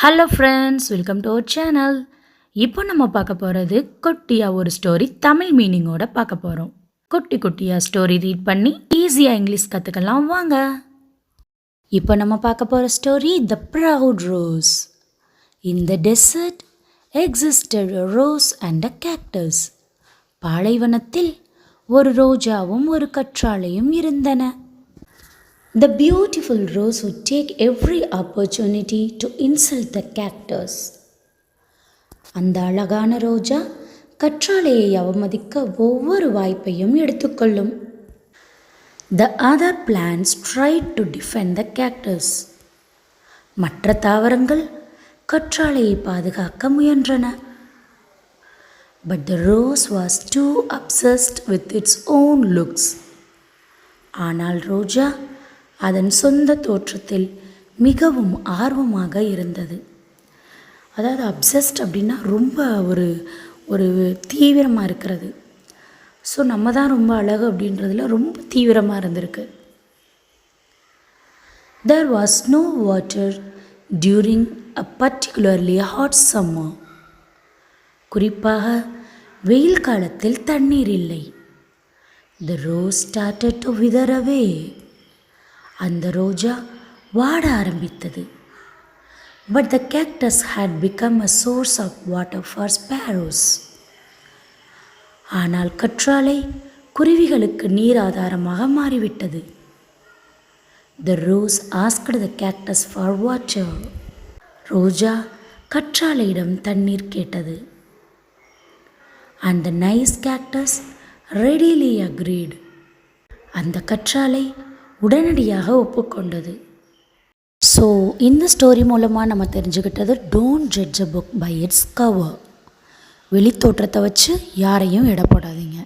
Hello friends, welcome to our channel. இப்போ நம்ம பார்க்க போகிறது குட்டியாக ஒரு ஸ்டோரி தமிழ் மீனிங்கோட பார்க்க போகிறோம். குட்டியாக ஸ்டோரி ரீட் பண்ணி ஈஸியாக இங்கிலீஷ் கற்றுக்கலாம் வாங்க. இப்போ நம்ம பார்க்க போகிற story the proud rose. In the dessert existed a rose and a cactus. பாலைவனத்தில் ஒரு ரோஜாவும் ஒரு கற்றாழையும் இருந்தன. The beautiful rose would take every opportunity to insult the cactus. அந்த அழகான ரோஜா கற்றாழையை அவமதிக்க ஒவ்வொரு வாய்ப்பையும் எடுத்துக்கொள்ளும். The other plants tried to defend the cactus. மற்ற தாவரங்கள் கற்றாழையை பாதுகாக்க முயன்றன. But the rose was too obsessed with its own looks. ஆனால் ரோஜா அதன் சொந்த தோற்றத்தில் மிகவும் ஆர்வமாக இருந்தது. அதாவது அப்சஸ்ட் அப்படின்னா ரொம்ப ஒரு தீவிரமாக இருக்கிறது. ஸோ நம்ம தான் ரொம்ப அழகு அப்படின்றதுல ரொம்ப தீவிரமாக இருந்திருக்கு. There was no water during a particularly hot summer. குறிப்பாக வெயில் காலத்தில் தண்ணீர் இல்லை. The rose started to wither away. அந்த ரோஜா வாட ஆரம்பித்தது. But the cactus had become a source of water for sparrows. ஆனால் கற்றாழை குருவிகளுக்கு நீர் ஆதாரமாக மாறிவிட்டது. The rose asked the cactus for water. ரோஜா கற்றாழையிடம் தண்ணீர் கேட்டது. And the nice cactus readily agreed. அந்த கற்றாழை உடனடியாக ஒப்புக்கொண்டது. ஸோ இந்த ஸ்டோரி மூலமாக நம்ம தெரிஞ்சுக்கிட்டது don't judge a book by its cover. வெளித்தோற்றத்தை வச்சு யாரையும் எடை போடாதீங்க.